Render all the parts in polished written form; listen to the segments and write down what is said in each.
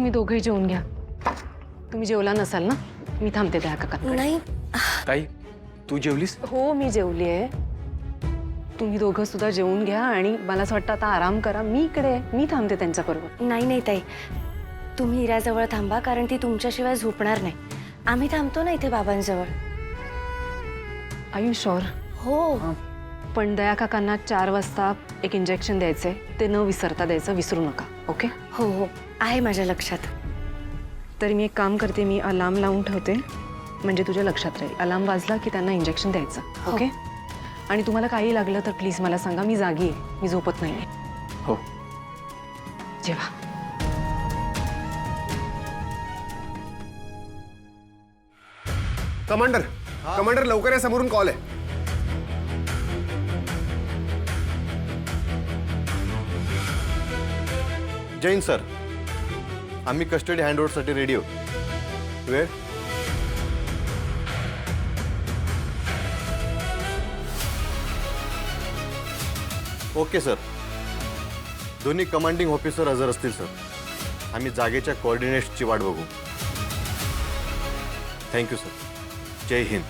तुम्ही दोघेही जेवून घ्या. तुम्ही जेवला नसाल ना? मी थांबते त्या काकांकडे. नाही ताई तू जेवलीस? हो मी जेवली आहे. तुम्ही दोघं सुद्धा जेवून घ्या आणि मला असं वाटतं आता आराम करा. मी इकडे आहे, मी थांबते त्यांच्याबरोबर. नाही नाही ताई, तुम्ही इराजवळ थांबा, कारण ती तुमच्याशिवाय झोपणार नाही. आम्ही थांबतो ना इथे बाबांजवळ. R you sure? हो. पण दया काकांना 4 वाजता एक इंजेक्शन द्यायचंय, ते न विसरता द्यायचं, विसरू नका. ओके? हो हो, आहे माझ्या लक्षात. तरी मी एक काम करते, मी अलार्म लावून ठेवते, म्हणजे तुझ्या लक्षात राहील. अलार्म वाजला की त्यांना इंजेक्शन द्यायचं. ओके? आणि तुम्हाला काही लागलं तर प्लीज मला सांगा. मी जागी आहे, मी झोपत नाही. हो. जेवा. कमांडर लवकर या, समोरून कॉल आहे. जैन सर, आम्ही कस्टडी हँडओव्हरसाठी रेडी आहोत. वेळ ओके सर. दोन्ही कमांडिंग ऑफिसर हजर असतील सर. आम्ही जागेच्या कोऑर्डिनेट्सची वाट बघू. Thank you sir. जय हिंद.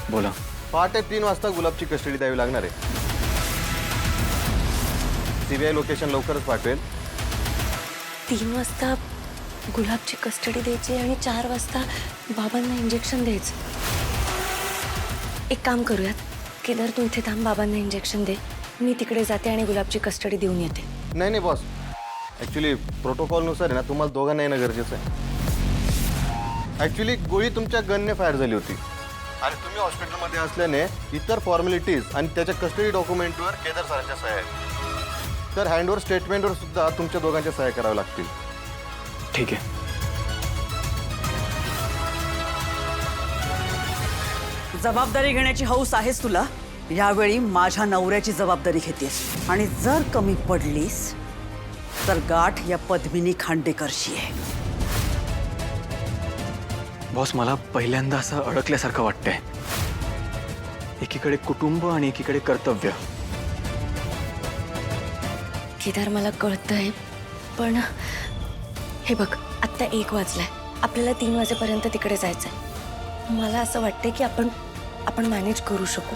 बोला. पहाटे 3 वाजता गुलाबची कस्टडी द्यावी लागणार आहे. सीबीआय लोकेशन लवकरच पाठवेल. 3 वाजता गुलाबची कस्टडी द्यायची आणि 4 वाजता बाबांना इंजेक्शन द्यायचं. एक काम करूयात, केदार तू इथे थांब, बाबांना इंजेक्शन दे. मी तिकडे जाते आणि गुलाबची कस्टडी देऊन येते. नाही नाही बॉस, ॲक्च्युली प्रोटोकॉलनुसार आहे ना, तुम्हाला दोघांना येणं गरजेचं आहे. ॲक्च्युली गोळी तुमच्या गनने फायर झाली होती आणि तुम्ही हॉस्पिटलमध्ये असल्याने इतर फॉर्मॅलिटीज आणि त्याच्या कस्टडी डॉक्युमेंटवर केदार सरांच्या सह्या आहेत. तर हँडओव्हर स्टेटमेंटवर सुद्धा तुमच्या दोघांच्या सह्या कराव्या लागतील. ठीक आहे. जबाबदारी घेण्याची हौस आहेस तुला. यावेळी माझ्या नवऱ्याची जबाबदारी घेतेस आणि जर कमी पडलीस तर गाठ या पद्मिनी खांडेकरशी आहे. बॉस, मला पहिल्यांदा असं अडकल्यासारखं वाटतंय. एकीकडे कुटुंब आणि एकीकडे कर्तव्य. केदार मला कळतंय, पण हे बघ, आत्ता 1 वाजलाय. आपल्याला 3 वाजेपर्यंत तिकडे जायचंय. मला असं वाटतंय की आपण मॅनेज करू शकू.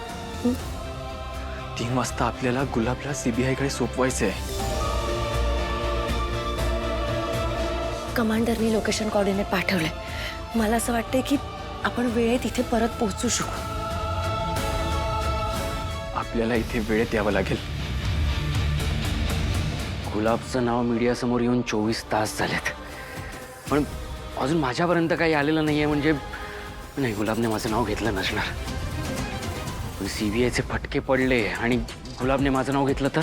3 वाजता आपल्याला गुलाबला सीबीआयकडे सोपवायचंय. कमांडरनी लोकेशन कोऑर्डिनेट पाठवलंय. मला असं वाटतंय की आपण वेळेत इथे परत पोहोचू शकू. आपल्याला इथे वेळेत यावं लागेल. गुलाबचं नाव मीडियासमोर येऊन 24 तास झालेत, पण अजून माझ्यापर्यंत काही आलेलं नाही आहे. म्हणजे नाही, गुलाबने माझं नाव घेतलं नसणार. पण सीबीआयचे फटके पडले आणि गुलाबने माझं नाव घेतलं तर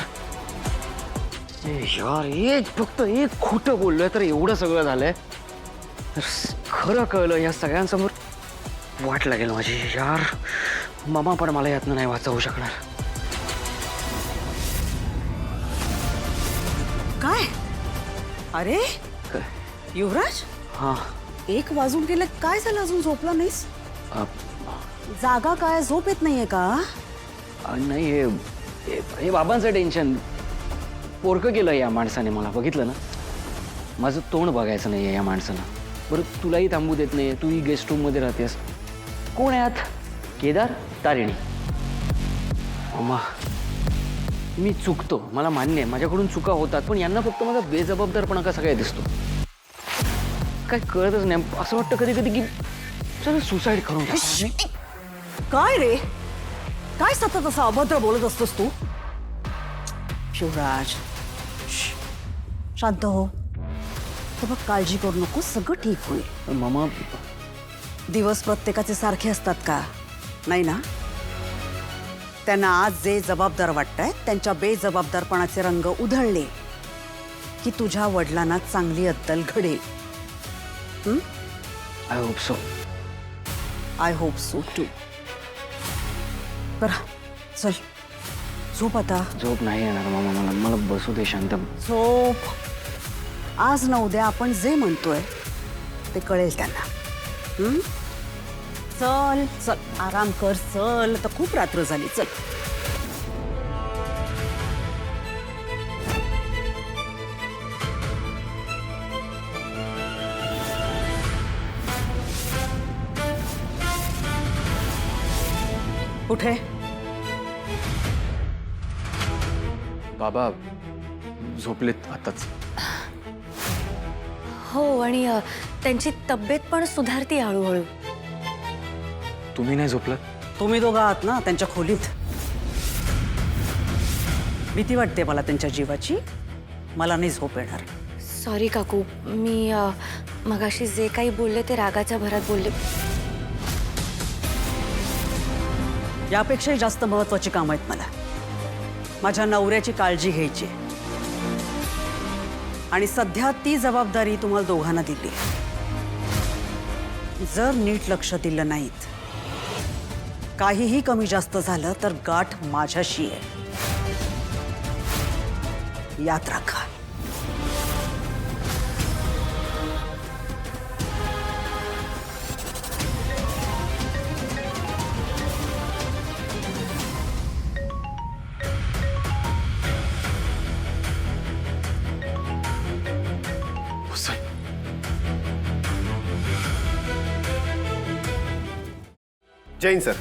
यार, फक्त एक खोटं बोललोय तर एवढं सगळं झालंय. खरं कळलं या सगळ्यांसमोर वाट लागेल माझी. यार, मामा पण मला यातनं नाही वाचवू शकणार. काय? अरे युवराज, हां. 1 वाजून गेले. काय झालं, अजून झोपला नाहीस? जागा काय, झोप येत नाहीये का? नाही, हे बाबांचं टेन्शन. पोरकं केलं या माणसाने मला. बघितलं ना, माझं तोंड बघायचं नाही आहे या माणसानं. बरं, तुलाही थांबू देत नाही. तूही गेस्ट रूममध्ये राहतेस. कोण आहे आत? केदार, तारिणी. अम्मा, मी चुकतो, मला मान्य आहे, माझ्याकडून चुका होतात, पण यांना फक्त माझा बेजबाबदारपणा कसा काय दिसतो काय कळतच नाही. असं वाटतं कधी कधी की चला सुसाईड करून टाकावं. काय रे, काय सतत असं अभद्र बोलत असतोस तू? शिवराज, शांत हो. तर बघ, काळजी करू नको, सगळं ठीक होईल. मामा, दिवस प्रत्येकाचे सारखे असतात का? नाही ना. त्यांना आज जे जबाबदार वाटतायत त्यांच्या बेजबाबदारपणाचे रंग उधळले की तुझ्या वडिलांना चांगली अद्दल घडेल. I hope so. I hope so too. बरं चल झोप आता. झोप नाही येणार मामा मला. मला बसू दे शांत. झोप. आज ना उद्या आपण जे म्हणतोय ते कळेल त्यांना. हं? चल चल आराम कर. चल तर खूप रात्र झाली. चल. कुठे? बाबा झोपलेत आताच. हो आणि त्यांची तब्येत पण सुधारती हळूहळू. तुम्ही नाही झोपलात? तुम्ही दोघं आहात ना त्यांच्या खोलीत. भीती वाटते मला त्यांच्या जीवाची. मला नाही झोप येणार. सॉरी काकू, मी मगाशी जे काही बोलले ते रागाच्या भरात बोलले. यापेक्षाही जास्त महत्वाची कामं आहेत मला. माझ्या नवऱ्याची काळजी घ्यायची आणि सध्या ती जबाबदारी तुम्हाला दोघांना दिली. जर नीट लक्ष दिलं नाहीत, काहीही कमी जास्त झालं तर गाठ माझ्याशी आहे. याद राखा. जैन सर.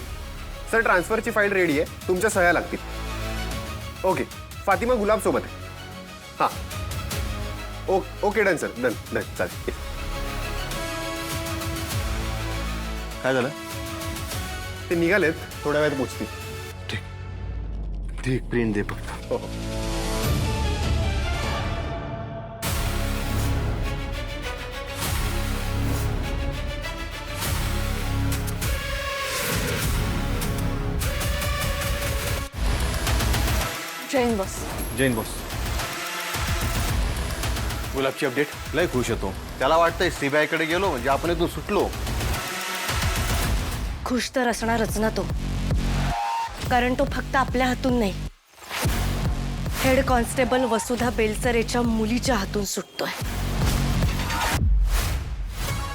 सर ट्रान्सफरची फाईल रेडी आहे. तुमच्या सह्या लागतील. ओके. फातिमा गुलाब सोबत आहे. हां okay done sir. Done done चालेल. काय झालं? ते निघालेत. थोड्या वेळात पोचतील. ठीक प्रिंट दे फक्त. हो हो. जैन बॉस. जैन बॉस. गुलाबची अपडेट? लय खुश होतो. त्याला वाटतंय सीबीआय कडे गेलो म्हणजे आपण इथून सुटलो. खुश तर असणारच ना तो, कारण तो फक्त आपल्या हातून नाही, हेड कॉन्स्टेबल वसुधा बेलसरेच्या मुलीच्या हातून सुटतोय.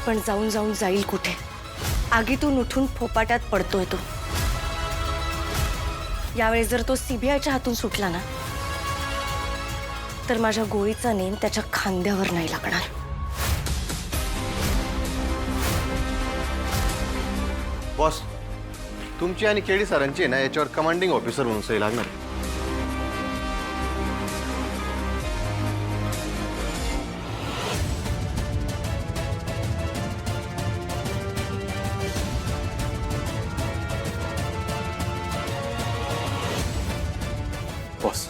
पण जाऊन जाऊन जाईल कुठे? आगीतून उठून फोपाट्यात पडतोय तो. यावेळी जर तो सीबीआयच्या हातून सुटला ना, तर माझ्या गोळीचा नेम त्याच्या खांद्यावर नाही लागणार. बॉस, तुमची आणि केडी सरांची ना याच्यावर कमांडिंग ऑफिसर म्हणून सही लागणार. बॉस